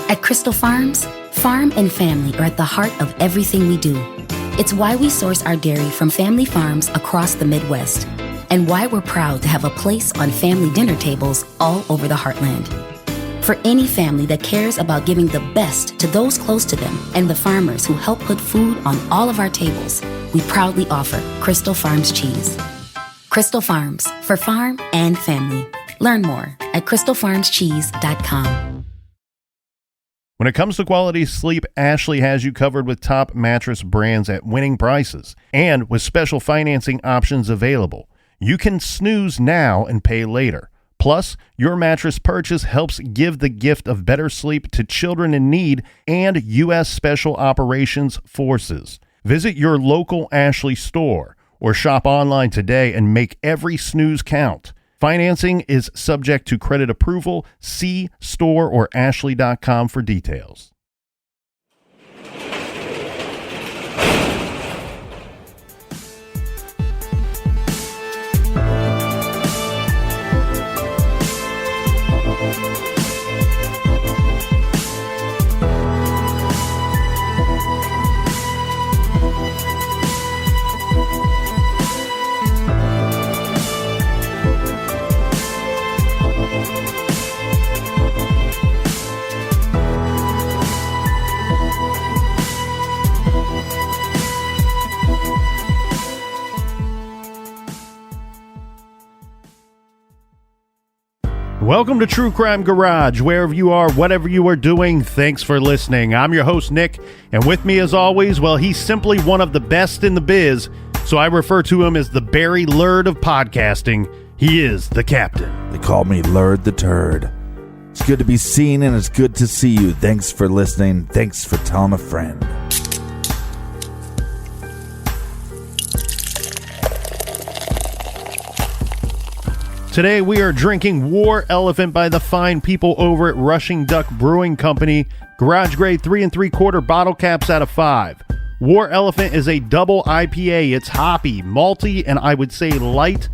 At Crystal Farms, farm and family are at the heart of everything we do. It's why we source our dairy from family farms across the Midwest, and why we're proud to have a place on family dinner tables all over the heartland. For any family that cares about giving the best to those close to them and the farmers who help put food on all of our tables, we proudly offer Crystal Farms cheese. Crystal Farms, for farm and family. Learn more at crystalfarmscheese.com. When it comes to quality sleep, Ashley has you covered with top mattress brands at winning prices and with special financing options available. You can snooze now and pay later. Plus, your mattress purchase helps give the gift of better sleep to children in need and U.S. Special Operations Forces. Visit your local Ashley store or shop online today and make every snooze count. Financing is subject to credit approval. See store or ashley.com for details. Welcome to True Crime Garage. Wherever you are, whatever you are doing, thanks for listening. I'm your host, Nick, and with me as always, well, he's simply one of the best in the biz, so I refer to him as the Barry Lurd of podcasting. He is the Captain. They call me Lurd the Turd. It's good to be seen, and it's good to see you. Thanks for listening. Thanks for telling a friend. Today we are drinking War Elephant by the fine people over at Rushing Duck Brewing Company. Garage grade 3 3/4 bottle caps out of 5. War Elephant is a double IPA. It's hoppy, malty, and I would say light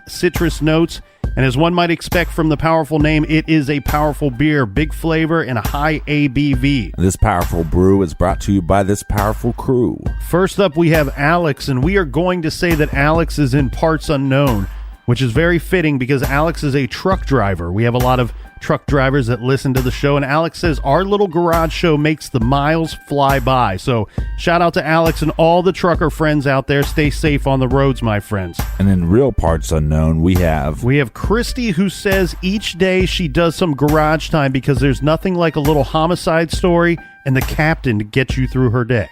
citrus notes. And as one might expect from the powerful name, it is a powerful beer, big flavor, and a high ABV. This powerful brew is brought to you by this powerful crew. First up, we have Alex, and we are going to say that Alex is in parts unknown, which is very fitting because Alex is a truck driver. We have a lot of truck drivers that listen to the show, and Alex says our little garage show makes the miles fly by. So shout out to Alex and all the trucker friends out there. Stay safe on the roads, my friends. And in real parts unknown, we have Christy, who says each day she does some garage time because there's nothing like a little homicide story and the captain to get you through her day.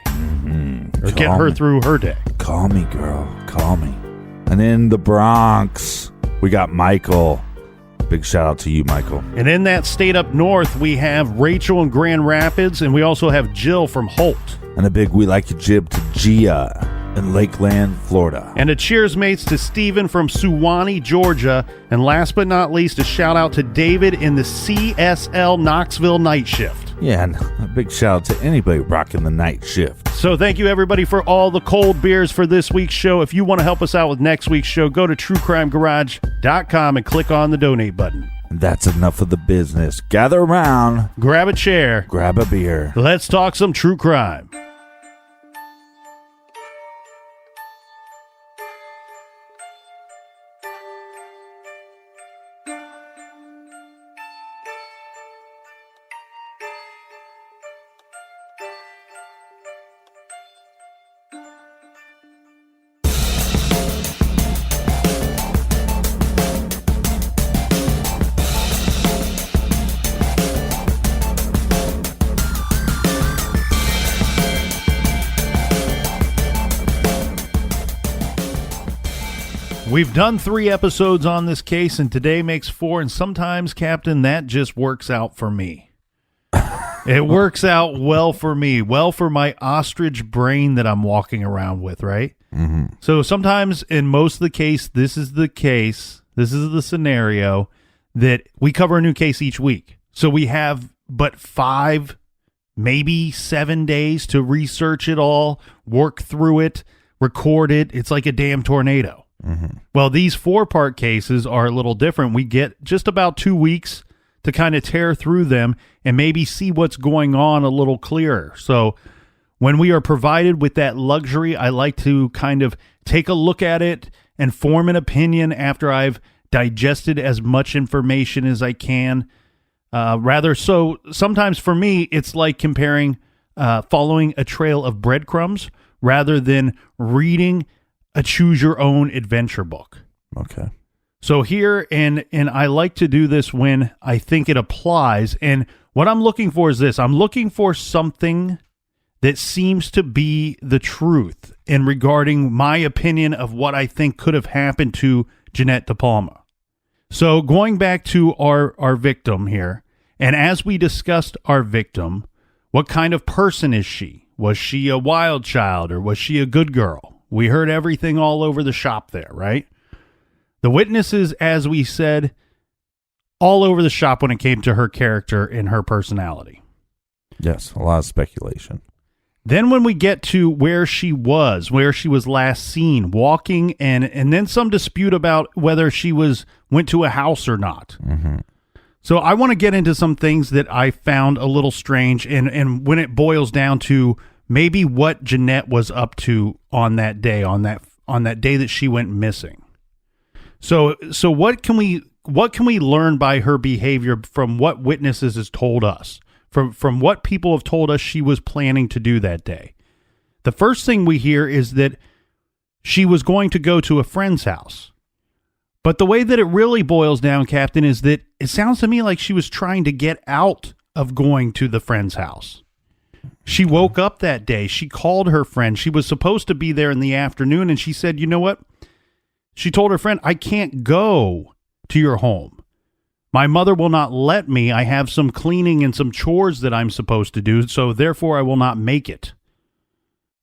Or get her through her day. Call me, girl. Call me. And in the Bronx, we got Michael. Big shout out to you, Michael. And in that state up north, we have Rachel in Grand Rapids, and we also have Jill from Holt. And a big we like you jib to Gia in Lakeland, Florida. And a cheers mates to Steven from Suwanee, Georgia. And last but not least, a shout out to David in the CSL Knoxville night shift. Yeah, and a big shout out to anybody rocking the night shift. So thank you, everybody, for all the cold beers for this week's show. If you want to help us out with next week's show, go to truecrimegarage.com and click on the donate button. And that's enough of the business. Gather around. Grab a chair. Grab a beer. Let's talk some true crime. We've done 3 episodes on this case, and today makes 4, and sometimes, Captain, that just works out for me. It works out well for me, well for my ostrich brain that I'm walking around with, right? Mm-hmm. So sometimes, in most of the case, this is the scenario that we cover a new case each week. So we have but 5, maybe 7 days to research it all, work through it, record it. It's like a damn tornado. Mm-hmm. Well, these 4-part cases are a little different. We get just about 2 weeks to kind of tear through them and maybe see what's going on a little clearer. So when we are provided with that luxury, I like to kind of take a look at it and form an opinion after I've digested as much information as I can. So sometimes for me, it's like comparing following a trail of breadcrumbs rather than reading a choose-your-own adventure book. Okay. So here, and I like to do this when I think it applies, and what I'm looking for is this. I'm looking for something that seems to be the truth in regarding my opinion of what I think could have happened to Jeannette DePalma. So going back to our victim here, and as we discussed our victim, what kind of person is she? Was she a wild child or was she a good girl? We heard everything all over the shop there, right? The witnesses, as we said, all over the shop when it came to her character and her personality. Yes, a lot of speculation. Then when we get to where she was last seen, walking, and then some dispute about whether she went to a house or not. Mm-hmm. So I want to get into some things that I found a little strange, and when it boils down to maybe what Jeannette was up to on that day, on that day that she went missing. So what can we learn by her behavior from what witnesses has told us? From what people have told us she was planning to do that day. The first thing we hear is that she was going to go to a friend's house. But the way that it really boils down, Captain, is that it sounds to me like she was trying to get out of going to the friend's house. She woke up that day. She called her friend. She was supposed to be there in the afternoon, and she said, you know what? She told her friend, I can't go to your home. My mother will not let me. I have some cleaning and some chores that I'm supposed to do, so therefore I will not make it.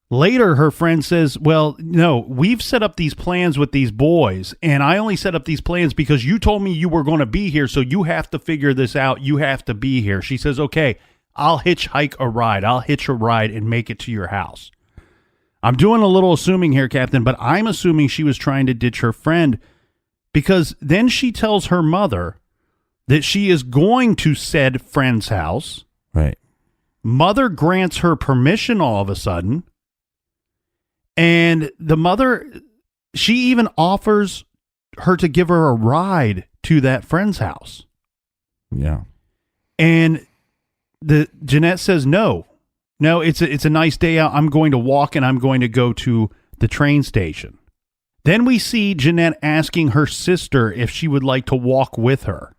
Later, her friend says, well, no, we've set up these plans with these boys, and I only set up these plans because you told me you were going to be here, so you have to figure this out. You have to be here. She says, okay, I'll hitchhike a ride. I'll hitch a ride and make it to your house. I'm doing a little assuming here, Captain, but I'm assuming she was trying to ditch her friend because then she tells her mother that she is going to said friend's house. Right. Mother grants her permission all of a sudden. And the mother, she even offers her to give her a ride to that friend's house. Yeah. And Jeannette says, no, it's a nice day out. I'm going to walk and I'm going to go to the train station. Then we see Jeannette asking her sister if she would like to walk with her,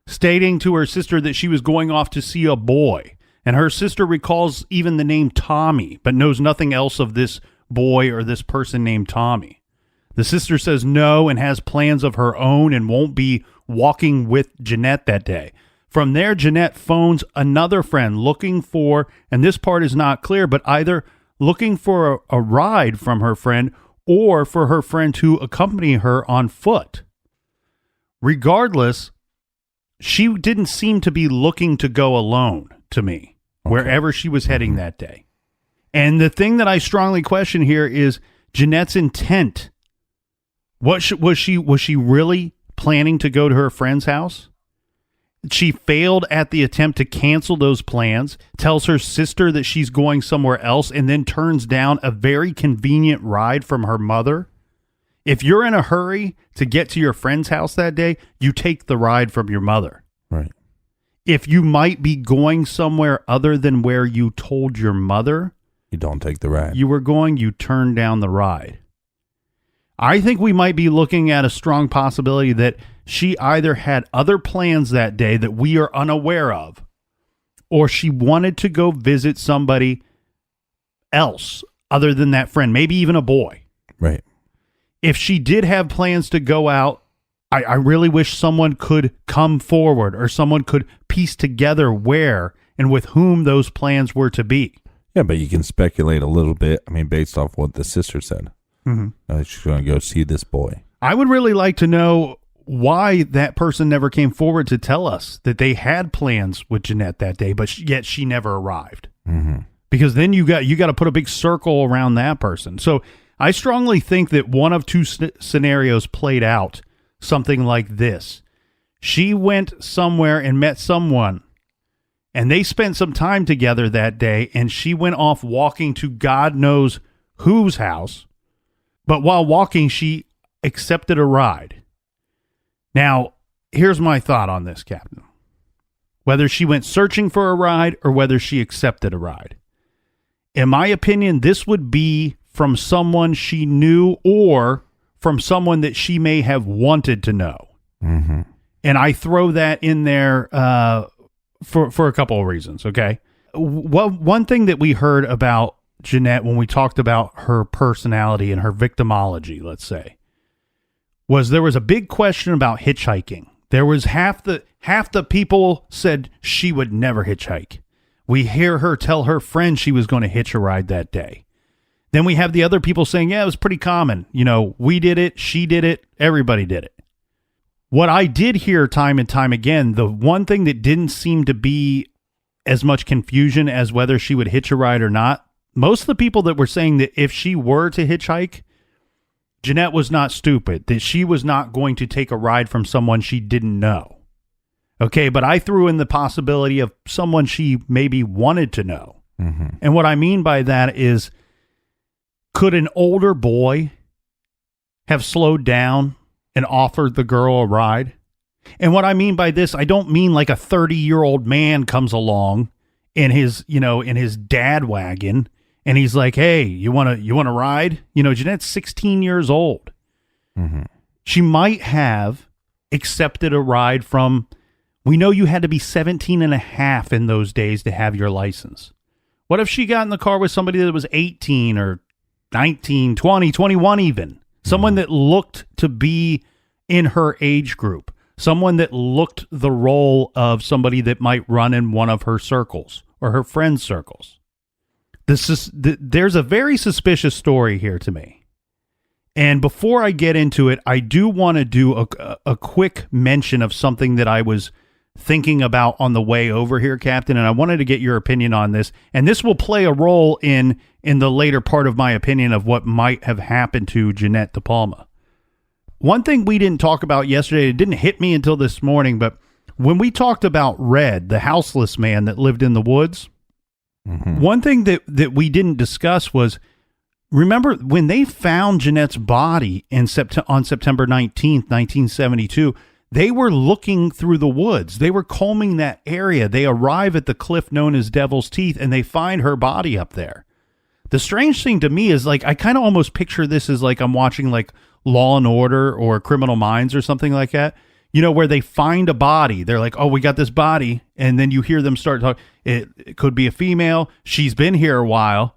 stating to her sister that she was going off to see a boy. And her sister recalls even the name Tommy, but knows nothing else of this boy or this person named Tommy. The sister says no and has plans of her own and won't be walking with Jeannette that day. From there, Jeannette phones another friend looking for, and this part is not clear, but either looking for a ride from her friend or for her friend to accompany her on foot. Regardless, she didn't seem to be looking to go alone to me, wherever she was heading that day. And the thing that I strongly question here is Jeanette's intent. Was she really planning to go to her friend's house? She failed at the attempt to cancel those plans, tells her sister that she's going somewhere else, and then turns down a very convenient ride from her mother. If you're in a hurry to get to your friend's house that day, you take the ride from your mother. Right. If you might be going somewhere other than where you told your mother you don't take the ride. You were going, you turn down the ride. I think we might be looking at a strong possibility that she either had other plans that day that we are unaware of, or she wanted to go visit somebody else other than that friend, maybe even a boy. Right. If she did have plans to go out, I really wish someone could come forward or someone could piece together where and with whom those plans were to be. Yeah, but you can speculate a little bit. I mean, based off what the sister said. Mm-hmm. She's going to go see this boy. I would really like to know why that person never came forward to tell us that they had plans with Jeannette that day, but yet she never arrived. Mm-hmm. Because then you got to put a big circle around that person. So I strongly think that one of two scenarios played out something like this. She went somewhere and met someone, and they spent some time together that day, and she went off walking to God knows whose house. But while walking, she accepted a ride. Now, here's my thought on this, Captain. Whether she went searching for a ride or whether she accepted a ride. In my opinion, this would be from someone she knew or from someone that she may have wanted to know. Mm-hmm. And I throw that in there for a couple of reasons, okay? One thing that we heard about Jeannette when we talked about her personality and her victimology, let's say, was there was a big question about hitchhiking. There was half the people said she would never hitchhike. We hear her tell her friend she was going to hitch a ride that day. Then we have the other people saying, yeah, it was pretty common. You know, we did it, she did it, everybody did it. What I did hear time and time again, the one thing that didn't seem to be as much confusion as whether she would hitch a ride or not, most of the people that were saying that if she were to hitchhike, Jeannette was not stupid, that she was not going to take a ride from someone she didn't know. Okay, but I threw in the possibility of someone she maybe wanted to know. Mm-hmm. And what I mean by that is, could an older boy have slowed down and offered the girl a ride? And what I mean by this, I don't mean like a 30-year-old man comes along in his, in his dad wagon and he's like, "Hey, you want to ride?" Jeanette's 16 years old. Mm-hmm. She might have accepted a ride from, we know you had to be 17 and a half in those days to have your license. What if she got in the car with somebody that was 18 or 19, 20, 21 even? Someone that looked to be in her age group. Someone that looked the role of somebody that might run in one of her circles or her friends' circles. There's a very suspicious story here to me. And before I get into it, I do want to do a quick mention of something that I was thinking about on the way over here, Captain, and I wanted to get your opinion on this. And this will play a role in the later part of my opinion of what might have happened to Jeannette DePalma. One thing we didn't talk about yesterday, it didn't hit me until this morning, but when we talked about Red, the houseless man that lived in the woods, mm-hmm. one thing that we didn't discuss was, remember when they found Jeanette's body on September 19th, 1972, they were looking through the woods. They were combing that area. They arrive at the cliff known as Devil's Teeth, and they find her body up there. The strange thing to me is, like, I kind of almost picture this as like I'm watching like Law and Order or Criminal Minds or something like that, where they find a body. They're like, oh, we got this body. And then you hear them start talking. It could be a female. She's been here a while.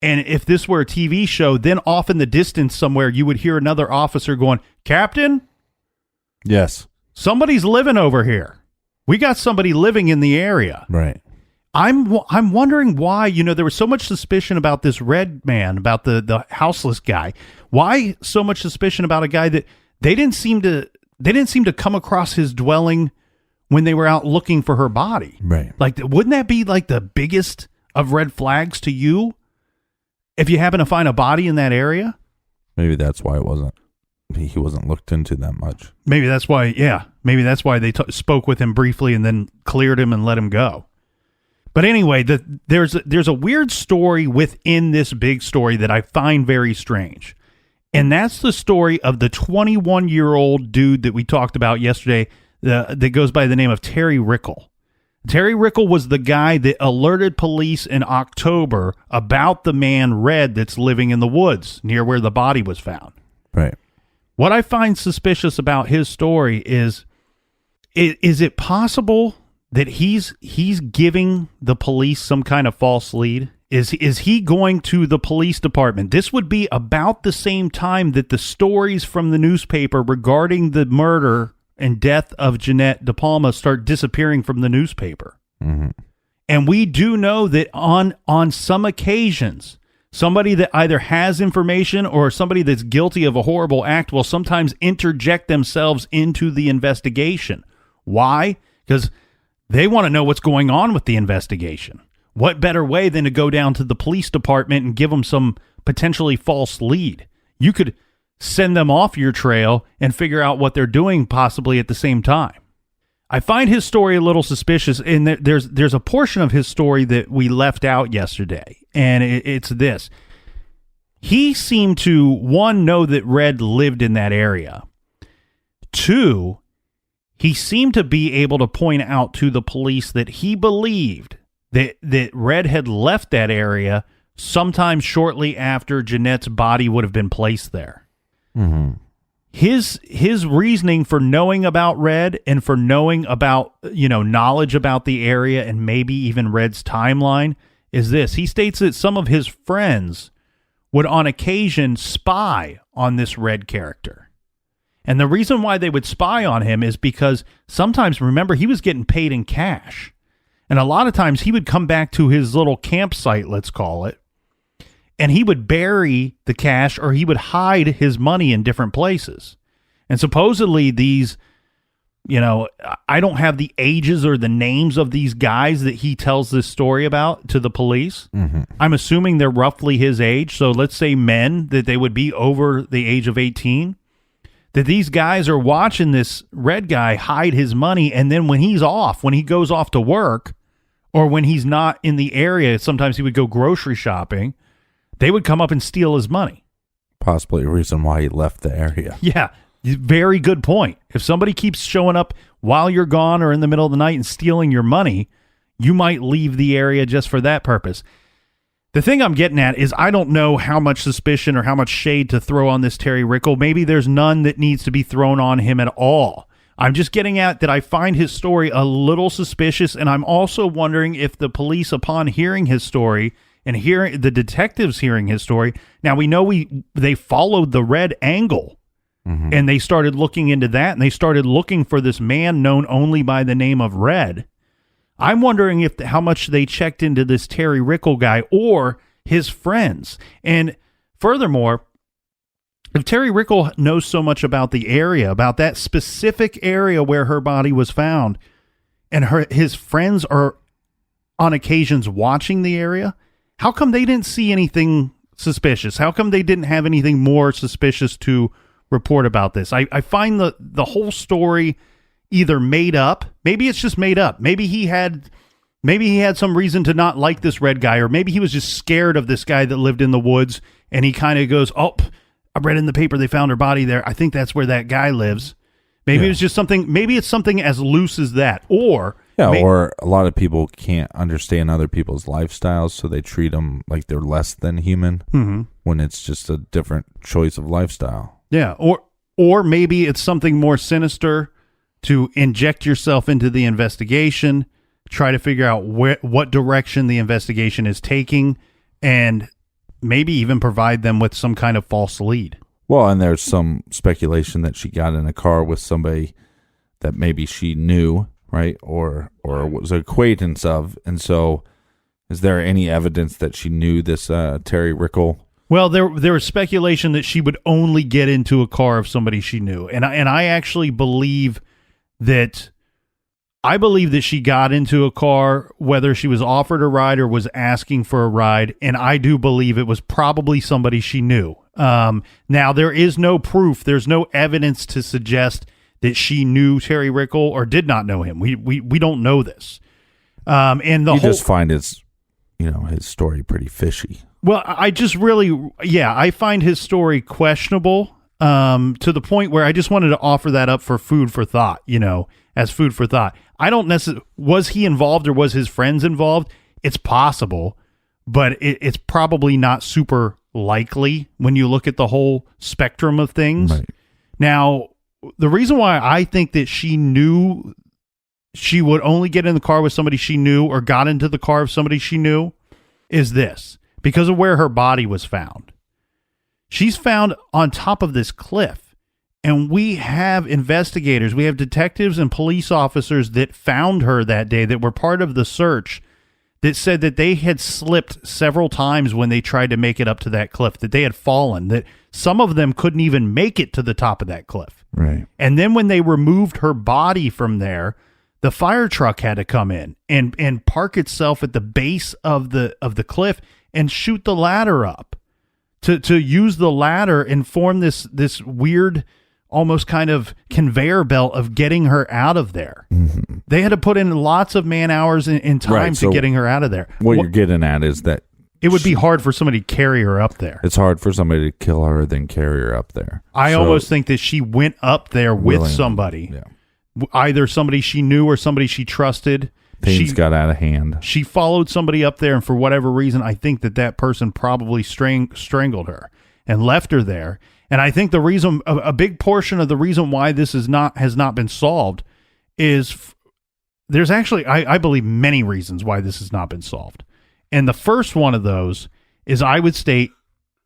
And if this were a TV show, then off in the distance somewhere, you would hear another officer going, "Captain? Yes. Somebody's living over here. We got somebody living in the area." Right. I'm wondering why, there was so much suspicion about this Red man, about the houseless guy. Why so much suspicion about a guy that they didn't seem to come across his dwelling when they were out looking for her body. Right. Like, wouldn't that be like the biggest of red flags to you if you happen to find a body in that area? Maybe that's why he wasn't looked into that much. Maybe that's why, yeah. Maybe that's why they spoke with him briefly and then cleared him and let him go. But anyway, there's a weird story within this big story that I find very strange. And that's the story of the 21-year-old dude that we talked about yesterday that goes by the name of Terry Rickle. Terry Rickle was the guy that alerted police in October about the man Red that's living in the woods near where the body was found. Right. What I find suspicious about his story is it possible that he's giving the police some kind of false lead? Is he going to the police department? This would be about the same time that the stories from the newspaper regarding the murder and death of Jeannette DePalma start disappearing from the newspaper. Mm-hmm. And we do know that on some occasions, somebody that either has information or somebody that's guilty of a horrible act will sometimes interject themselves into the investigation. Why? Because they want to know what's going on with the investigation. What better way than to go down to the police department and give them some potentially false lead? You could send them off your trail and figure out what they're doing possibly at the same time. I find his story a little suspicious, and there's a portion of his story that we left out yesterday, and it's this. He seemed to, one, know that Red lived in that area. Two, he seemed to be able to point out to the police that he believed that Red had left that area sometime shortly after Jeanette's body would have been placed there. Mm-hmm. His reasoning for knowing about Red and for knowing about, knowledge about the area and maybe even Red's timeline is this. He states that some of his friends would on occasion spy on this Red character. And the reason why they would spy on him is because sometimes, remember, he was getting paid in cash. And a lot of times he would come back to his little campsite, let's call it, and he would bury the cash or he would hide his money in different places. And supposedly these, I don't have the ages or the names of these guys that he tells this story about to the police. Mm-hmm. I'm assuming they're roughly his age. So let's say men, that they would be over the age of 18. That these guys are watching this Red guy hide his money. And then when he goes off to work, or when he's not in the area, sometimes he would go grocery shopping, they would come up and steal his money. Possibly a reason why he left the area. Yeah, very good point. If somebody keeps showing up while you're gone or in the middle of the night and stealing your money, you might leave the area just for that purpose. The thing I'm getting at is I don't know how much suspicion or how much shade to throw on this Terry Rickle. Maybe there's none that needs to be thrown on him at all. I'm just getting at that I find his story a little suspicious, and I'm also wondering if the police, upon hearing his story and hearing the detectives hearing his story, now we know they followed the Red angle, mm-hmm. and they started looking into that, and they started looking for this man known only by the name of Red. I'm wondering how much they checked into this Terry Rickle guy or his friends. And furthermore, if Terry Rickle knows so much about the area, about that specific area where her body was found, and his friends are on occasions watching the area, how come they didn't see anything suspicious? How come they didn't have anything more suspicious to report about this? I find the whole story either made up. Maybe it's just made up. Maybe he had some reason to not like this Red guy, or maybe he was just scared of this guy that lived in the woods, and he kind of goes, "Oh, I read in the paper they found her body there. I think that's where that guy lives." Maybe it was just something. Maybe it's something as loose as that, or or a lot of people can't understand other people's lifestyles, so they treat them like they're less than human when it's just a different choice of lifestyle. Yeah, or maybe it's something more sinister to inject yourself into the investigation, try to figure out what direction the investigation is taking, and maybe even provide them with some kind of false lead. Well, and there's some speculation that she got in a car with somebody that maybe she knew, right, or was an acquaintance of. And so is there any evidence that she knew this Terry Rickle? Well, there was speculation that she would only get into a car of somebody she knew. And I actually believe that she got into a car, whether she was offered a ride or was asking for a ride, and I do believe it was probably somebody she knew. Now, there is no proof, there's no evidence to suggest that she knew Terry Rickle or did not know him. We don't know this. And just find his story pretty fishy. Well, I just really, I find his story questionable. To the point where I just wanted to offer that up for food for thought, as food for thought. I don't necessarily, was he involved or was his friends involved? It's possible, but it's probably not super likely when you look at the whole spectrum of things. Right. Now, the reason why I think that she knew she would only get in the car with somebody she knew or got into the car of somebody she knew is this, because of where her body was found. She's found on top of this cliff, and we have investigators, we have detectives and police officers that found her that day that were part of the search that said that they had slipped several times when they tried to make it up to that cliff, that they had fallen, that some of them couldn't even make it to the top of that cliff. Right. And then when they removed her body from there, the fire truck had to come in and park itself at the base of the cliff and shoot the ladder up. To use the ladder and form this weird, almost kind of conveyor belt of getting her out of there. Mm-hmm. They had to put in lots of man hours in time Right, to so getting her out of there. What you're getting at is that it would be hard for somebody to carry her up there. it's hard for somebody to kill her than carry her up there. I So, almost think that she went up there with willingly, somebody, Yeah. either somebody she knew or somebody she trusted. Things got out of hand. She followed somebody up there, and for whatever reason, I think that person probably strangled her and left her there. And I think the reason, a big portion of the reason why this has not been solved is there's actually, I believe, many reasons why this has not been solved. And the first one of those is, I would state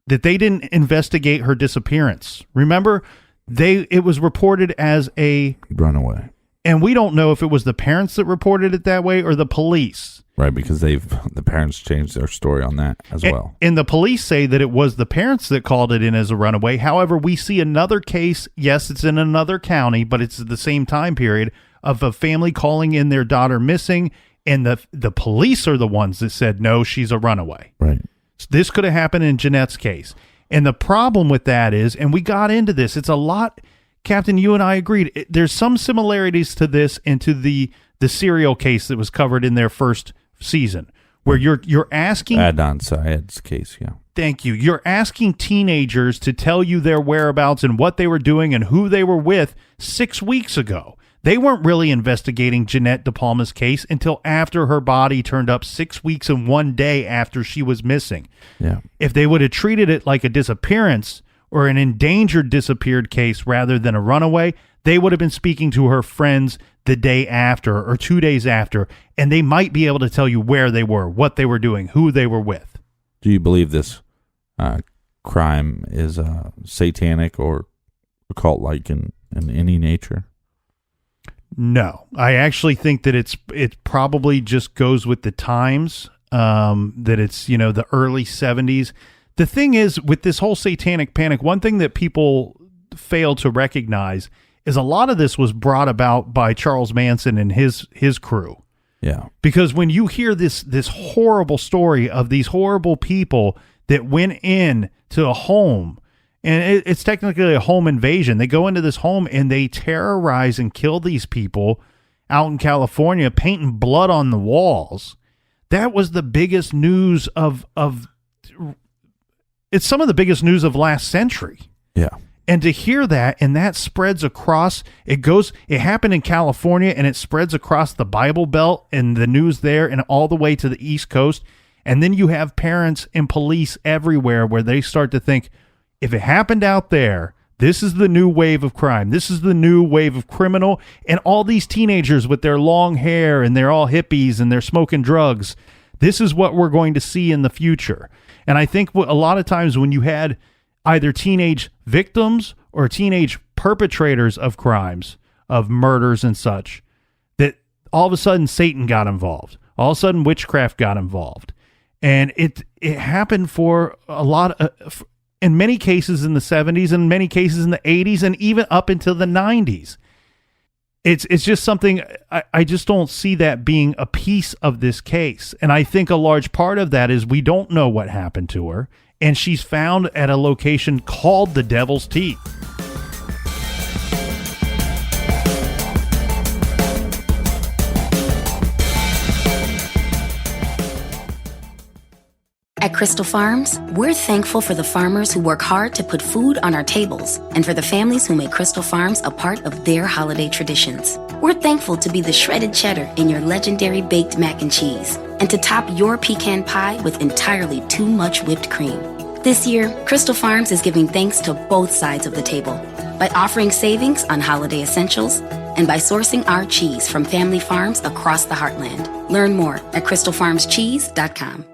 that they didn't investigate her disappearance. Remember, it was reported as a Runaway. and we don't know if it was the parents that reported it that way or the police. Right, because the parents changed their story on that as well. And the police say that it was the parents that called it in as a runaway. However, we see another case. Yes, it's in another county, but it's the same time period of a family calling in their daughter missing, and the police are the ones that said, no, she's a runaway. Right. So this could have happened in Jeanette's case. And the problem with that is, and we got into this, it's a lot, Captain, you and I agreed, there's some similarities to this and to the serial case that was covered in their first season, where you're asking Adnan Syed's case, yeah. Thank you. You're asking teenagers to tell you their whereabouts and what they were doing and who they were with 6 weeks ago. They weren't really investigating Jeannette DePalma's case until after her body turned up 6 weeks and 1 day after she was missing. Yeah. If they would have treated it like a disappearance or an endangered disappeared case rather than a runaway, they would have been speaking to her friends the day after or 2 days after, and they might be able to tell you where they were, what they were doing, who they were with. Do you believe this crime is satanic or occult-like in any nature? No, I actually think that it probably just goes with the times, that it's, the early 70s. The thing is, with this whole satanic panic, one thing that people fail to recognize is a lot of this was brought about by Charles Manson and his crew. Yeah. Because when you hear this horrible story of these horrible people that went in to a home, and it's technically a home invasion. They go into this home and they terrorize and kill these people out in California, painting blood on the walls. That was the biggest news it's some of the biggest news of last century. Yeah. And to hear that, and that spreads across, it happened in California and it spreads across the Bible Belt and the news there and all the way to the East Coast. And then you have parents and police everywhere where they start to think, if it happened out there, this is the new wave of crime. This is the new wave of criminal. And all these teenagers with their long hair and they're all hippies and they're smoking drugs. This is what we're going to see in the future. And I think a lot of times when you had either teenage victims or teenage perpetrators of crimes, of murders and such, that all of a sudden Satan got involved. All of a sudden witchcraft got involved. And it happened for a lot of... in many cases in the 70s, and many cases in the 80s, and even up until the 90s. It's just something, I just don't see that being a piece of this case. And I think a large part of that is we don't know what happened to her, and she's found at a location called the Devil's Teeth. At Crystal Farms, we're thankful for the farmers who work hard to put food on our tables and for the families who make Crystal Farms a part of their holiday traditions. We're thankful to be the shredded cheddar in your legendary baked mac and cheese and to top your pecan pie with entirely too much whipped cream. This year, Crystal Farms is giving thanks to both sides of the table by offering savings on holiday essentials and by sourcing our cheese from family farms across the heartland. Learn more at crystalfarmscheese.com.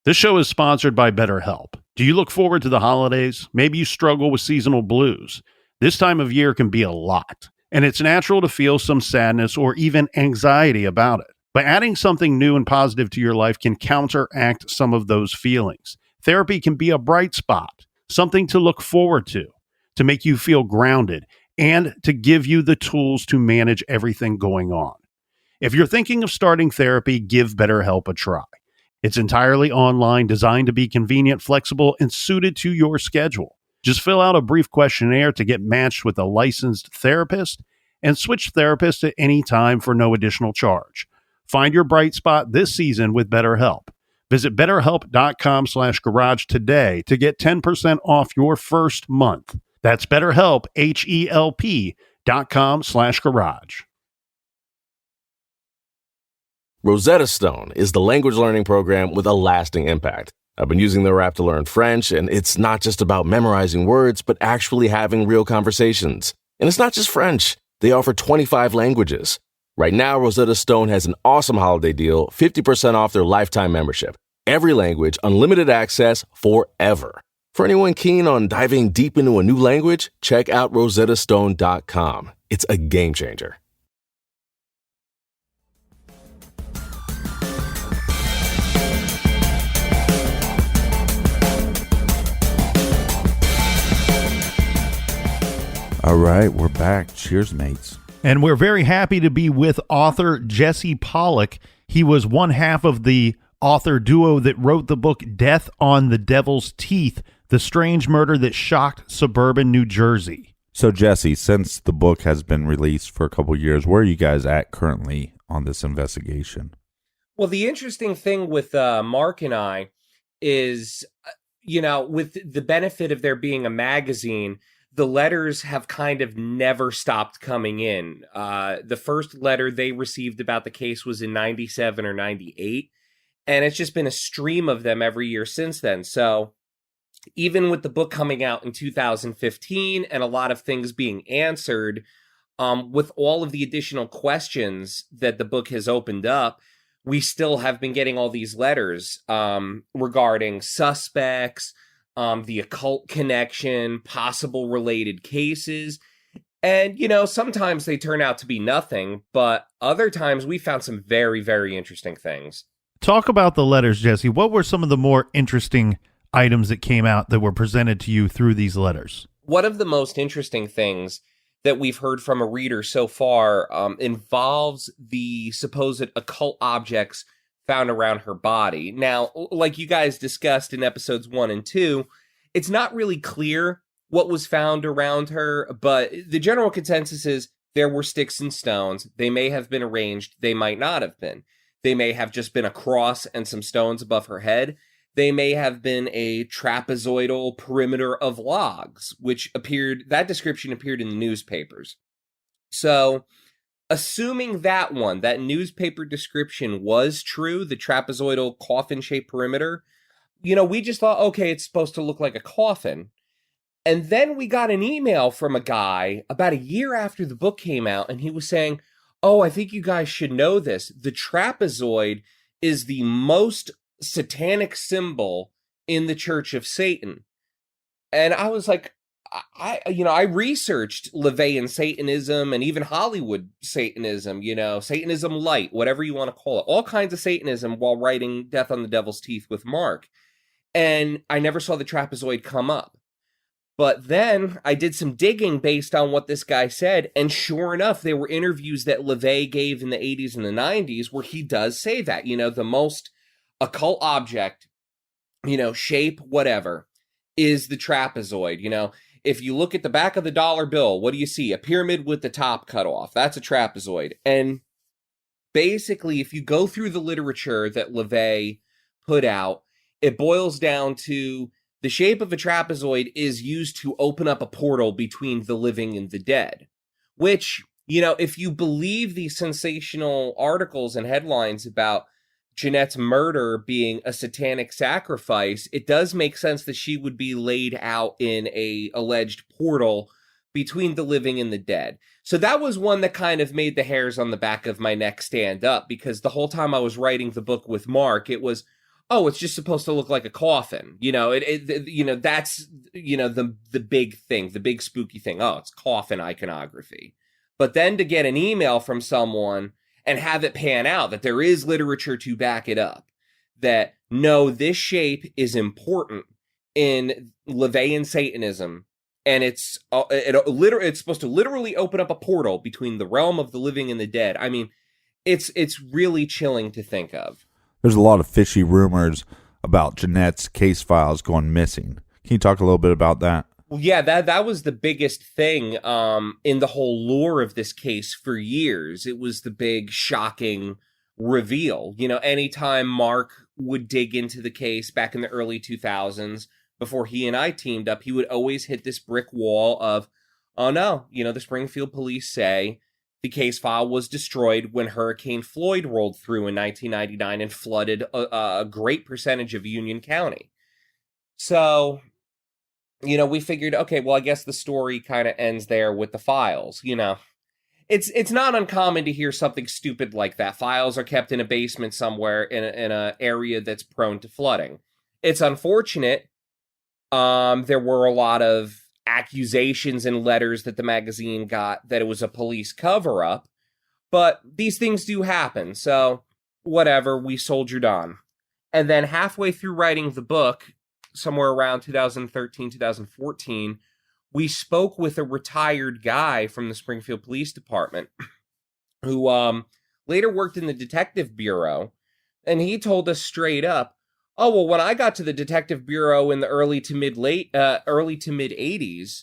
This show is sponsored by BetterHelp. Do you look forward to the holidays? Maybe you struggle with seasonal blues. This time of year can be a lot, and it's natural to feel some sadness or even anxiety about it. But adding something new and positive to your life can counteract some of those feelings. Therapy can be a bright spot, something to look forward to make you feel grounded, and to give you the tools to manage everything going on. If you're thinking of starting therapy, give BetterHelp a try. It's entirely online, designed to be convenient, flexible, and suited to your schedule. Just fill out a brief questionnaire to get matched with a licensed therapist and switch therapists at any time for no additional charge. Find your bright spot this season with BetterHelp. Visit betterhelp.com/garage today to get 10% off your first month. That's BetterHelp, HELP.com/garage. Rosetta Stone is the language learning program with a lasting impact. I've been using their app to learn French, and it's not just about memorizing words, but actually having real conversations. And it's not just French. They offer 25 languages. Right now, Rosetta Stone has an awesome holiday deal, 50% off their lifetime membership. Every language, unlimited access forever. For anyone keen on diving deep into a new language, check out rosettastone.com. It's a game changer. All right, we're back. Cheers, mates. And we're very happy to be with author Jesse Pollock. He was one half of the author duo that wrote the book Death on the Devil's Teeth, the strange murder that shocked suburban New Jersey. So, Jesse, since the book has been released for a couple years, where are you guys at currently on this investigation? Well, the interesting thing with Mark and I is, with the benefit of there being a magazine, the letters have kind of never stopped coming in. The first letter they received about the case was in 97 or 98, and it's just been a stream of them every year since then. So even with the book coming out in 2015 and a lot of things being answered, with all of the additional questions that the book has opened up, we still have been getting all these letters regarding suspects, the occult connection, possible related cases. And, sometimes they turn out to be nothing, but other times we found some very, very interesting things. Talk about the letters, Jesse. What were some of the more interesting items that came out that were presented to you through these letters? One of the most interesting things that we've heard from a reader so far involves the supposed occult objects found around her body. Now, like you guys discussed in episodes 1 and 2, it's not really clear what was found around her, but the general consensus is there were sticks and stones. They may have been arranged. They might not have been. They may have just been a cross and some stones above her head. They may have been a trapezoidal perimeter of logs, that description appeared in the newspapers. So, assuming that newspaper description was true, the trapezoidal coffin-shaped perimeter, we just thought, okay, it's supposed to look like a coffin. And then we got an email from a guy about a year after the book came out, and he was saying, oh, I think you guys should know this. The trapezoid is the most satanic symbol in the Church of Satan. And I was like, I researched LaVeyan Satanism and even Hollywood Satanism, Satanism light, whatever you want to call it, all kinds of Satanism while writing Death on the Devil's Teeth with Mark. And I never saw the trapezoid come up. But then I did some digging based on what this guy said, and sure enough, there were interviews that LaVey gave in the 80s and the 90s where he does say that, the most occult object, shape, whatever, is the trapezoid. If you look at the back of the dollar bill, what do you see? A pyramid with the top cut off. That's a trapezoid. And basically, if you go through the literature that LaVey put out, it boils down to the shape of a trapezoid is used to open up a portal between the living and the dead, which, if you believe these sensational articles and headlines about Jeannette's murder being a satanic sacrifice, it does make sense that she would be laid out in a alleged portal between the living and the dead. So that was one that kind of made the hairs on the back of my neck stand up, because the whole time I was writing the book with Mark, it was, oh, it's just supposed to look like a coffin. That's, the big thing, the big spooky thing. Oh, it's coffin iconography. But then to get an email from someone and have it pan out that there is literature to back it up, that no, this shape is important in LaVeyan Satanism, and it's supposed to literally open up a portal between the realm of the living and the dead. I mean, it's really chilling to think of. There's a lot of fishy rumors about Jeannette's case files going missing. Can you talk a little bit about that? Well, yeah, that was the biggest thing in the whole lore of this case for years. It was the big shocking reveal. You know, anytime Mark would dig into the case back in the early 2000s, before he and I teamed up, he would always hit this brick wall of, oh no, you know, the Springfield police say the case file was destroyed when Hurricane Floyd rolled through in 1999 and flooded a great percentage of Union County. So, you know, we figured, okay, well, I guess the story kind of ends there with the files, you know. It's not uncommon to hear something stupid like that. Files are kept in a basement somewhere in a area that's prone to flooding. It's unfortunate. There were a lot of accusations and letters that the magazine got that it was a police cover-up, but these things do happen, so whatever, we soldiered on. And then halfway through writing the book, somewhere around 2013, 2014, we spoke with a retired guy from the Springfield Police Department who later worked in the Detective Bureau, and he told us straight up, oh, well, when I got to the Detective Bureau in the early to mid 80s,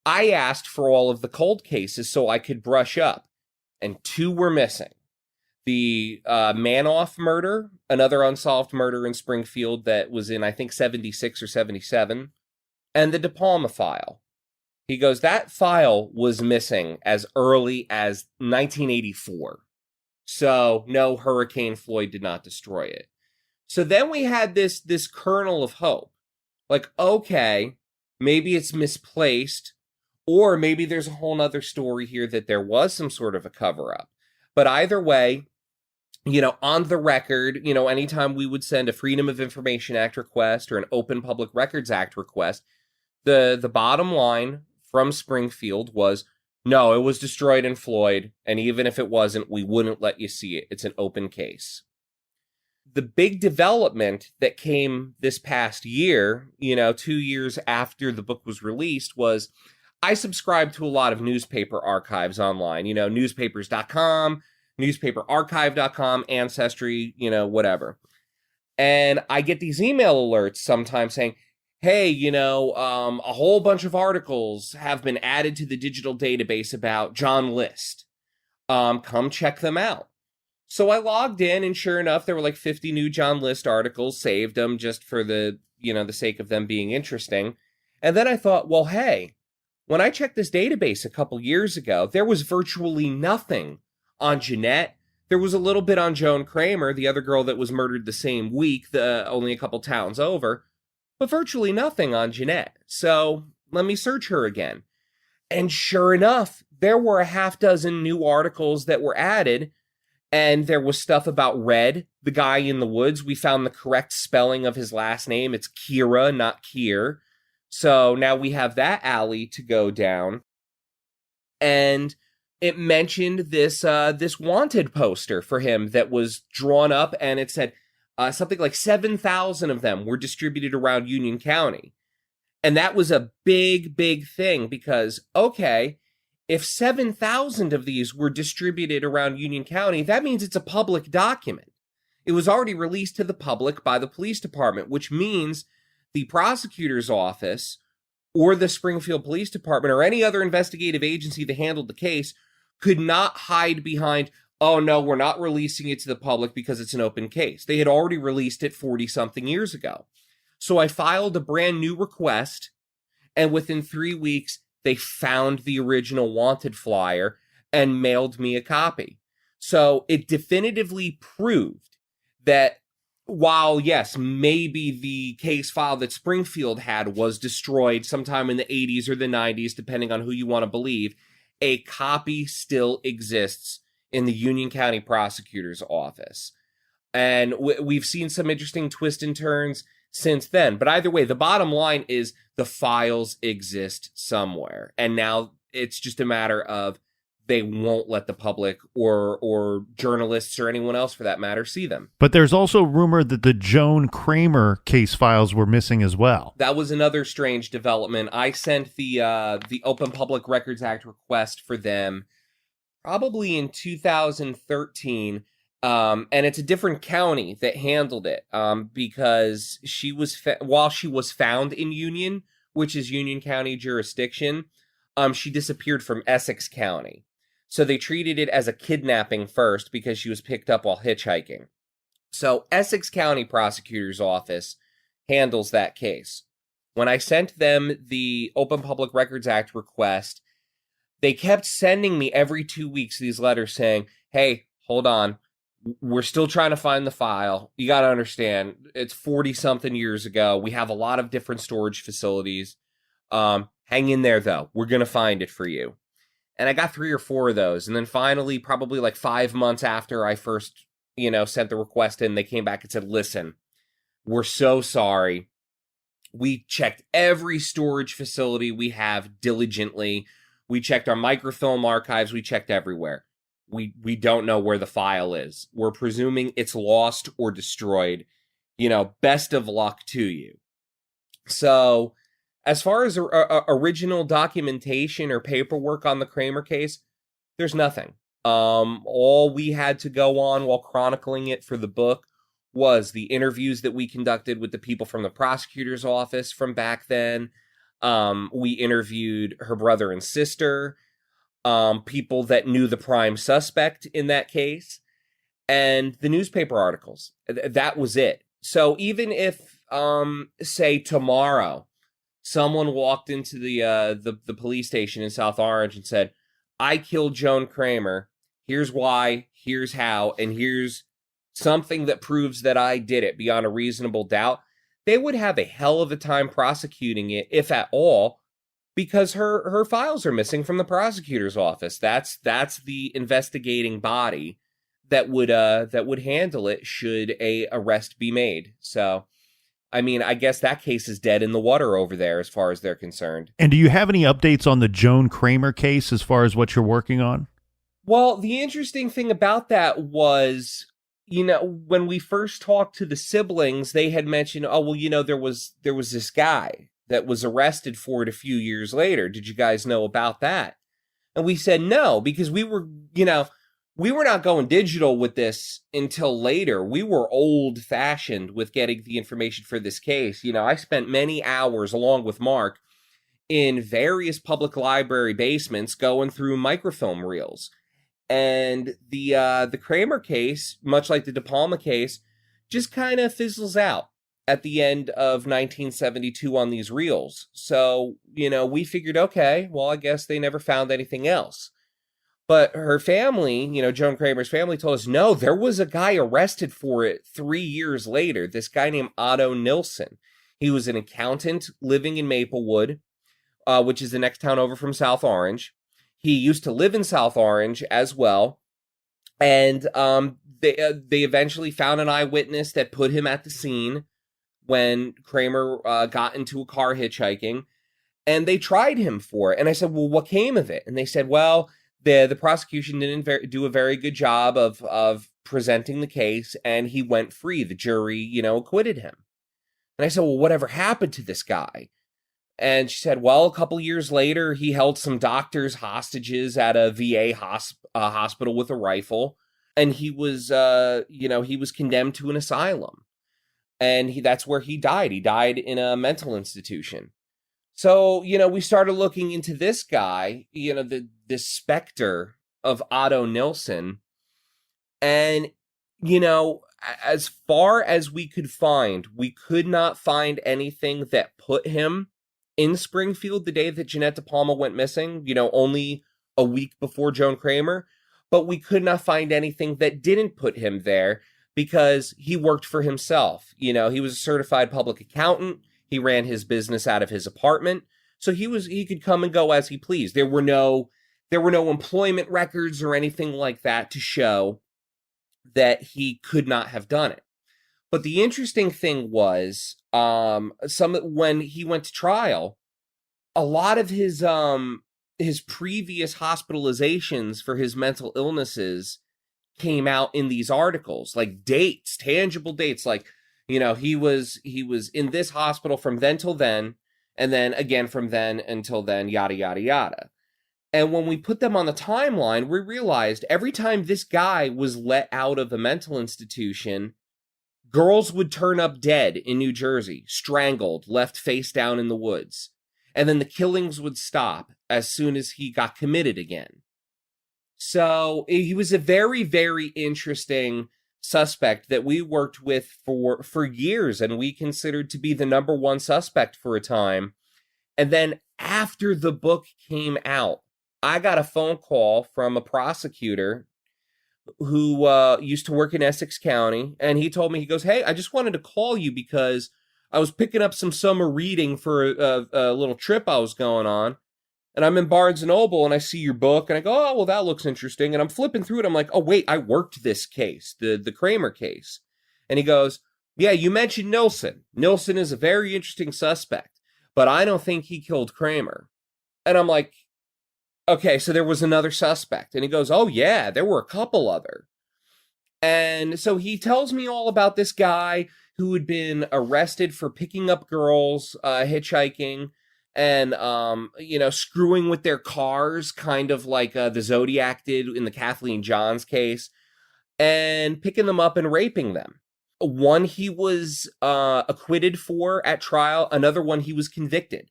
I asked for all of the cold cases so I could brush up, and 2 were missing. The Manoff murder, another unsolved murder in Springfield that was in, I think, 76 or 77, and the DePalma file. He goes, that file was missing as early as 1984. So, no, Hurricane Floyd did not destroy it. So then we had this kernel of hope. Like, okay, maybe it's misplaced, or maybe there's a whole nother story here that there was some sort of a cover-up. But either way, you know, on the record, you know, anytime we would send a Freedom of Information Act request or an Open Public Records Act request, the bottom line from Springfield was, no, it was destroyed in Floyd, and even if it wasn't, we wouldn't let you see it. It's an open case. The big development that came this past year, you know, 2 years after the book was released, was I subscribe to a lot of newspaper archives online, you know, newspapers.com, newspaperarchive.com, Ancestry, you know, whatever. And I get these email alerts sometimes saying, hey, you know, a whole bunch of articles have been added to the digital database about John List. Come check them out. So I logged in, and sure enough, there were like 50 new John List articles, saved them just for the, you know, the sake of them being interesting. And then I thought, well, hey, when I checked this database a couple years ago, there was virtually nothing on Jeannette. There was a little bit on Joan Kramer, the other girl that was murdered the same week, only a couple towns over, but virtually nothing on Jeannette. So let me search her again. And sure enough, there were a half dozen new articles that were added. And there was stuff about Red, the guy in the woods. We found the correct spelling of his last name. It's Kira, not Kier. So now we have that alley to go down. And it mentioned this wanted poster for him that was drawn up, and it said something like 7,000 of them were distributed around Union County. And that was a big, big thing because, okay, if 7,000 of these were distributed around Union County, that means it's a public document. It was already released to the public by the police department, which means the prosecutor's office or the Springfield Police Department or any other investigative agency that handled the case could not hide behind, oh no, we're not releasing it to the public because it's an open case. They had already released it 40-something years ago. So I filed a brand new request, and within 3 weeks, they found the original wanted flyer and mailed me a copy. So it definitively proved that while, yes, maybe the case file that Springfield had was destroyed sometime in the 80s or the 90s, depending on who you want to believe, a copy still exists in the Union County Prosecutor's Office. And we've seen some interesting twists and turns since then. But either way, the bottom line is the files exist somewhere. And now it's just a matter of they won't let the public or journalists or anyone else for that matter see them. But there's also rumor that the Joan Kramer case files were missing as well. That was another strange development. I sent the Open Public Records Act request for them probably in 2013. And it's a different county that handled it because she was while she was found in Union, which is Union County jurisdiction, she disappeared from Essex County. So they treated it as a kidnapping first because she was picked up while hitchhiking. So Essex County Prosecutor's Office handles that case. When I sent them the Open Public Records Act request, they kept sending me every 2 weeks these letters saying, hey, hold on, we're still trying to find the file. You got to understand, it's 40-something years ago. We have a lot of different storage facilities. Hang in there, though. We're going to find it for you. And I got 3 or 4 of those. And then finally, probably like 5 months after I first, sent the request in, they came back and said, listen, we're so sorry. We checked every storage facility we have diligently. We checked our microfilm archives. We checked everywhere. We don't know where the file is. We're presuming it's lost or destroyed. Best of luck to you. So as far as original documentation or paperwork on the Kramer case, there's nothing. All we had to go on while chronicling it for the book was the interviews that we conducted with the people from the prosecutor's office from back then. We interviewed her brother and sister, people that knew the prime suspect in that case, and the newspaper articles. That was it. So even if, say tomorrow, someone walked into the police station in South Orange and said, I killed Joan Kramer, here's why, here's how, and here's something that proves that I did it beyond a reasonable doubt, they would have a hell of a time prosecuting it, if at all, because her files are missing from the prosecutor's office. That's the investigating body that would handle it should a arrest be made. So, I mean, I guess that case is dead in the water over there as far as they're concerned. And do you have any updates on the Joan Kramer case as far as what you're working on? Well, the interesting thing about that was, when we first talked to the siblings, they had mentioned, oh, well, there was this guy that was arrested for it a few years later. Did you guys know about that? And we said no, because we were not going digital with this until later. We were old-fashioned with getting the information for this case. I spent many hours, along with Mark, in various public library basements going through microfilm reels. And the Kramer case, much like the DePalma case, just kind of fizzles out at the end of 1972 on these reels. So, we figured, okay, well, I guess they never found anything else. But her family, Joan Kramer's family, told us, no, there was a guy arrested for it 3 years later, this guy named Otto Nilsson. He was an accountant living in Maplewood, which is the next town over from South Orange. He used to live in South Orange as well. And they eventually found an eyewitness that put him at the scene when Kramer got into a car hitchhiking. And they tried him for it. And I said, well, what came of it? And they said, well, the prosecution didn't do a very good job of presenting the case, and he went free. The jury, acquitted him. And I said, well, whatever happened to this guy? And she said, well, a couple years later, he held some doctors hostages at a VA hospital with a rifle, and he was, he was condemned to an asylum, and that's where he died. He died in a mental institution. So, we started looking into this guy, this specter of Otto Nilsson, and, as far as we could find, we could not find anything that put him in Springfield the day that Jeannette DePalma went missing, only a week before Joan Kramer, but we could not find anything that didn't put him there because he worked for himself. He was a certified public accountant. He ran his business out of his apartment, so he could come and go as he pleased. There were no employment records or anything like that to show that he could not have done it. But the interesting thing was, when he went to trial, a lot of his previous hospitalizations for his mental illnesses came out in these articles, like dates, tangible dates, like, he was in this hospital from then till then, and then again from then until then, yada, yada, yada. And when we put them on the timeline, we realized every time this guy was let out of a mental institution, girls would turn up dead in New Jersey, strangled, left face down in the woods. And then the killings would stop as soon as he got committed again. So he was a very, very interesting suspect that we worked with for years, and we considered to be the number one suspect for a time. And then after the book came out, I got a phone call from a prosecutor who used to work in Essex County, and he told me, he goes, "Hey, I just wanted to call you because I was picking up some summer reading for a little trip I was going on, and I'm in Barnes & Noble, and I see your book, and I go, oh, well, that looks interesting, and I'm flipping through it, I'm like, oh, wait, I worked this case, the Kramer case." And he goes, "Yeah, you mentioned Nilsson. Nilsson is a very interesting suspect, but I don't think he killed Kramer." And I'm like, okay, so there was another suspect. And he goes, "Oh, yeah, there were a couple other." And so he tells me all about this guy who had been arrested for picking up girls, hitchhiking, and, screwing with their cars, kind of like the Zodiac did in the Kathleen Johns case, and picking them up and raping them. One he was acquitted for at trial, another one he was convicted.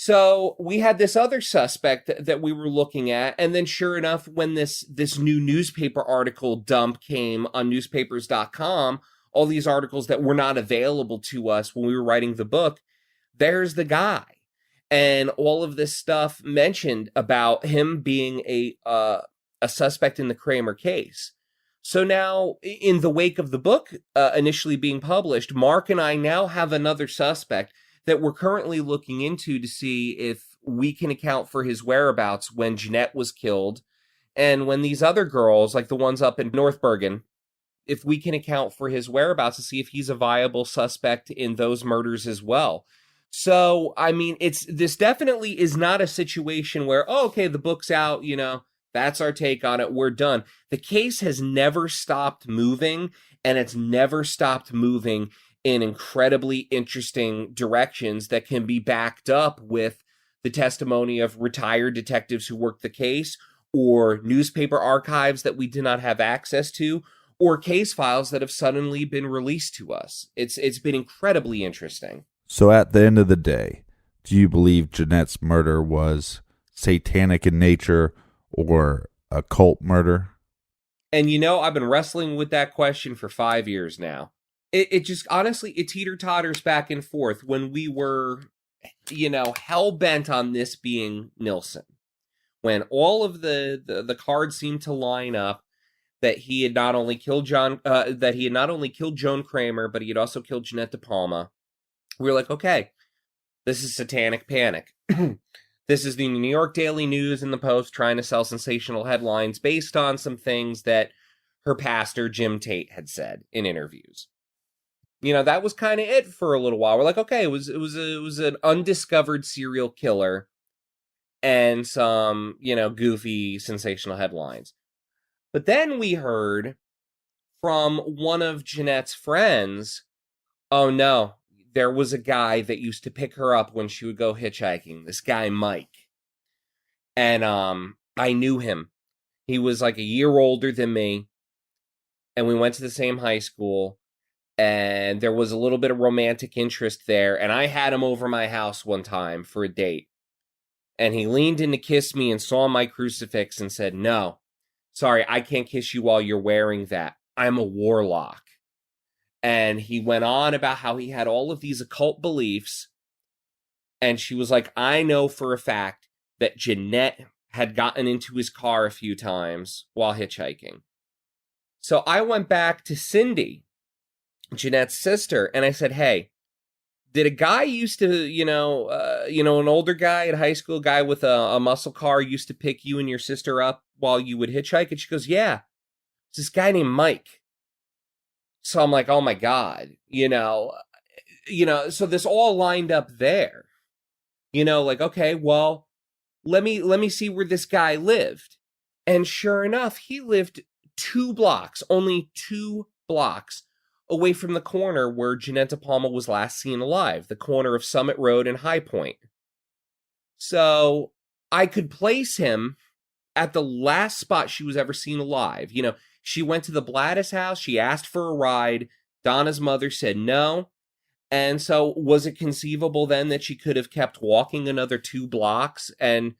So we had this other suspect that we were looking at, and then sure enough, when this new newspaper article dump came on newspapers.com, all these articles that were not available to us when we were writing the book, there's the guy. And all of this stuff mentioned about him being a suspect in the Kramer case. So now, in the wake of the book initially being published, Mark and I now have another suspect that we're currently looking into to see if we can account for his whereabouts when Jeannette was killed, and when these other girls, like the ones up in North Bergen, if we can account for his whereabouts to see if he's a viable suspect in those murders as well. So, I mean, this definitely is not a situation where, oh, okay, the book's out, that's our take on it, we're done. The case has never stopped moving, and it's never stopped moving in incredibly interesting directions that can be backed up with the testimony of retired detectives who worked the case, or newspaper archives that we did not have access to, or case files that have suddenly been released to us. It's been incredibly interesting. So at the end of the day, do you believe Jeannette's murder was satanic in nature or a cult murder? And I've been wrestling with that question for 5 years now. It just, honestly, it teeter-totters back and forth. When we were, hell-bent on this being Nilsson, when all of the cards seemed to line up that he had not only killed Joan Kramer, but he had also killed Jeannette DePalma, we were like, okay, this is satanic panic. This is the New York Daily News and the Post trying to sell sensational headlines based on some things that her pastor, Jim Tate, had said in interviews. That was kind of it for a little while. We're like, okay, it was an undiscovered serial killer and some, goofy sensational headlines. But then we heard from one of Jeanette's friends, oh no, there was a guy that used to pick her up when she would go hitchhiking. This guy, Mike. And I knew him. He was like a year older than me. And we went to the same high school. And there was a little bit of romantic interest there. And I had him over my house one time for a date. And he leaned in to kiss me and saw my crucifix and said, "No, sorry, I can't kiss you while you're wearing that. I'm a warlock." And he went on about how he had all of these occult beliefs. And she was like, "I know for a fact that Jeannette had gotten into his car a few times while hitchhiking." So I went back to Cindy, Jeanette's sister, and I said, "Hey, did a guy used to, an older guy at high school, guy with a muscle car, used to pick you and your sister up while you would hitchhike?" And she goes, "Yeah, it's this guy named Mike." So I'm like, oh my God, so this all lined up there, like, okay, well, let me see where this guy lived. And sure enough, he lived only 2 blocks away from the corner where Jeannette DePalma was last seen alive, the corner of Summit Road and High Point. So I could place him at the last spot she was ever seen alive. She went to the Blattis house. She asked for a ride. Donna's mother said no. And so was it conceivable then that she could have kept walking another 2 blocks and,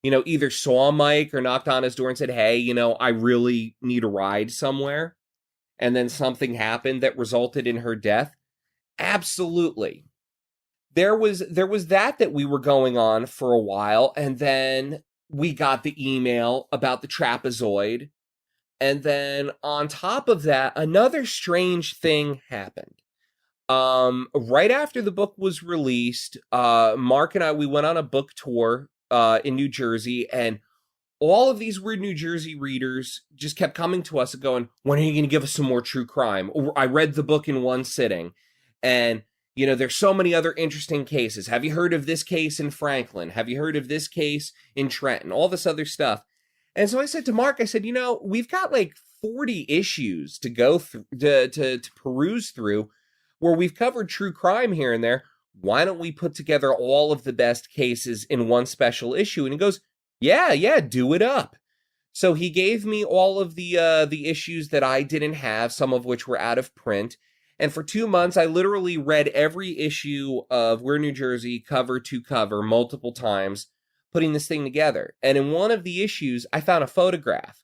either saw Mike or knocked on his door and said, hey, I really need a ride somewhere. And then something happened that resulted in her death? Absolutely. There was that we were going on for a while, and then we got the email about the trapezoid. And then on top of that, another strange thing happened. Right after the book was released, Mark and I, we went on a book tour in New Jersey, and all of these weird New Jersey readers just kept coming to us and going, when are you going to give us some more true crime? I read the book in one sitting, and, there's so many other interesting cases. Have you heard of this case in Franklin? Have you heard of this case in Trenton? All this other stuff. And so I said to Mark, I said, we've got like 40 issues to go through, to peruse through, where we've covered true crime here and there. Why don't we put together all of the best cases in one special issue? And he goes, yeah, do it up. So he gave me all of the issues that I didn't have, some of which were out of print. And for 2 months, I literally read every issue of We're New Jersey cover to cover multiple times, putting this thing together. And in one of the issues, I found a photograph.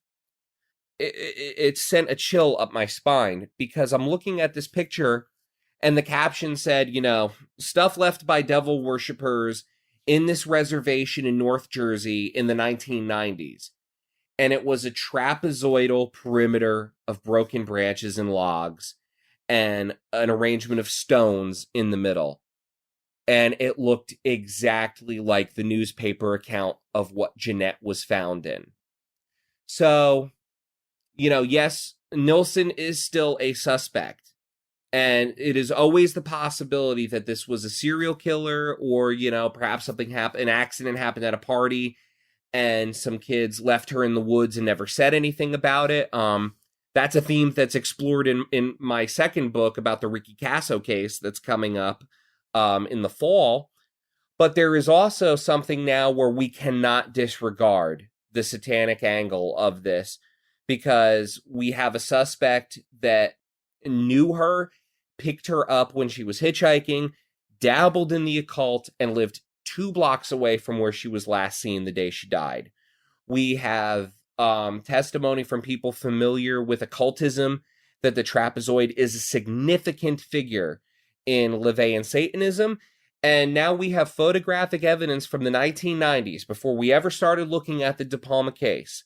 It sent a chill up my spine because I'm looking at this picture and the caption said, stuff left by devil worshippers in this reservation in North Jersey in the 1990s. And it was a trapezoidal perimeter of broken branches and logs and an arrangement of stones in the middle. And it looked exactly like the newspaper account of what Jeannette was found in. So, yes, Nilsson is still a suspect. And it is always the possibility that this was a serial killer or, perhaps something happened, an accident happened at a party and some kids left her in the woods and never said anything about it. That's a theme that's explored in my second book about the Ricky Casso case that's coming up in the fall. But there is also something now where we cannot disregard the satanic angle of this because we have a suspect that knew her, picked her up when she was hitchhiking, dabbled in the occult, and lived 2 blocks away from where she was last seen the day she died. We have testimony from people familiar with occultism that the trapezoid is a significant figure in LaVeyan Satanism. And now we have photographic evidence from the 1990s, before we ever started looking at the DePalma case,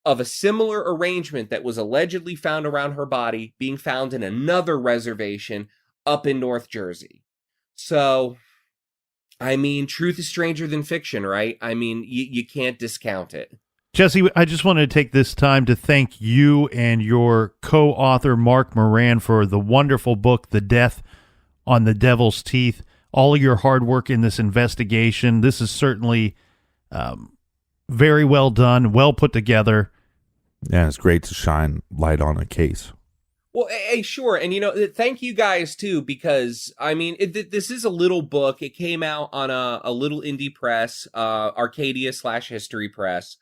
of a similar arrangement that was allegedly found around her body being found in another reservation up in North Jersey. So, truth is stranger than fiction, right? You can't discount it. Jesse, I just wanted to take this time to thank you and your co-author, Mark Moran, for the wonderful book, The Death on the Devil's Teeth. All of your hard work in this investigation. This is certainly very well done, well put together. Yeah, it's great to shine light on a case. Well, hey, sure. And, thank you guys, too, because, this is a little book. It came out on a little indie press, Arcadia/History Press.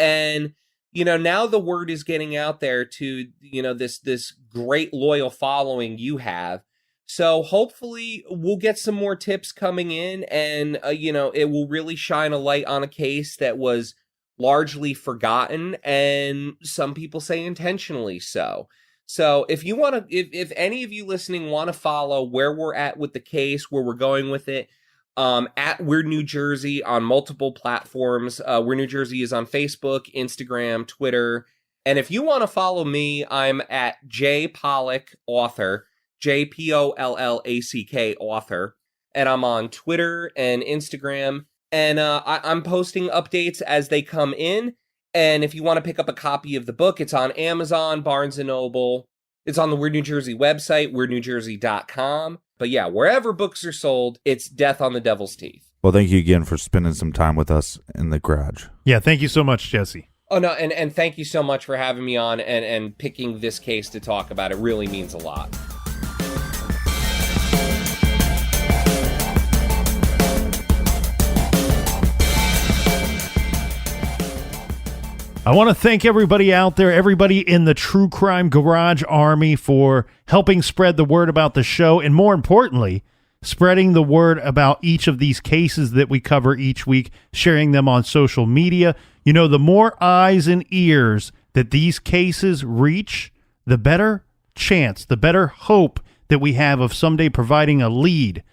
And, now the word is getting out there to, this great loyal following you have. So hopefully we'll get some more tips coming in and, it will really shine a light on a case that was largely forgotten and some people say intentionally so. So if you want to, if any of you listening want to follow where we're at with the case, where we're going with it, at We're New Jersey on multiple platforms. We're New Jersey is on Facebook, Instagram, Twitter. And if you want to follow me, I'm at J Pollack Author, JPOLLACK Author. And I'm on Twitter and Instagram. And I'm posting updates as they come in. And if you want to pick up a copy of the book, it's on Amazon, Barnes & Noble. It's on the We're New Jersey website, weirdnewjersey.com. But yeah, wherever books are sold, it's Death on the Devil's Teeth. Well, thank you again for spending some time with us in the garage. Yeah, thank you so much, Jesse. Oh, no, and thank you so much for having me on and picking this case to talk about. It really means a lot. I want to thank everybody out there, everybody in the True Crime Garage Army for helping spread the word about the show, and more importantly, spreading the word about each of these cases that we cover each week, sharing them on social media. You know, the more eyes and ears that these cases reach, the better chance, the better hope that we have of someday providing a lead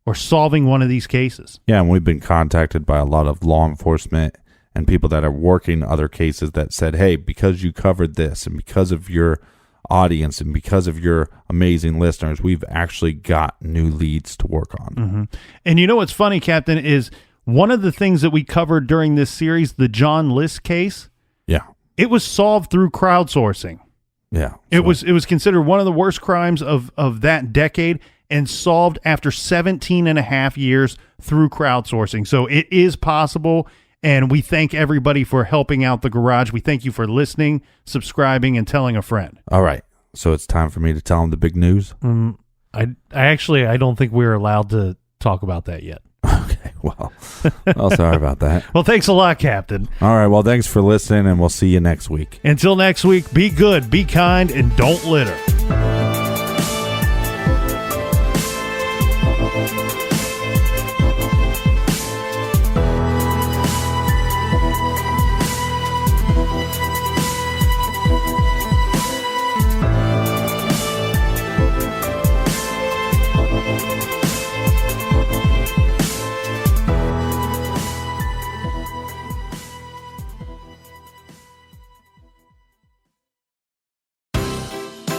or solving one of these cases. Yeah, and we've been contacted by a lot of law enforcement and people that are working other cases that said, hey, because you covered this and because of your audience and because of your amazing listeners, we've actually got new leads to work on. Mm-hmm. And you know what's funny, Captain, is one of the things that we covered during this series, the John List case, Yeah. it was solved through crowdsourcing. Yeah. It was considered one of the worst crimes of that decade and solved after 17 and a half years through crowdsourcing. So it is possible, and we thank everybody for helping out the garage. We thank you for listening, subscribing, and telling a friend. All right. So it's time for me to tell them the big news. I don't think we're allowed to talk about that yet. Okay. Well, sorry about that. Well, thanks a lot, Captain. All right. Well, thanks for listening, and we'll see you next week. Until next week, be good, be kind, and don't litter.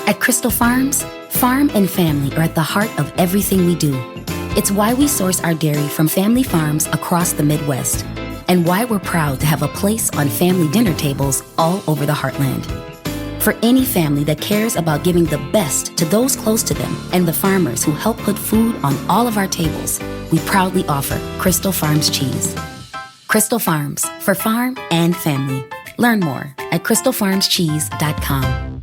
At Crystal Farms, farm and family are at the heart of everything we do. It's why we source our dairy from family farms across the Midwest, and why we're proud to have a place on family dinner tables all over the heartland. For any family that cares about giving the best to those close to them and the farmers who help put food on all of our tables, we proudly offer Crystal Farms cheese. Crystal Farms, for farm and family. Learn more at crystalfarmscheese.com.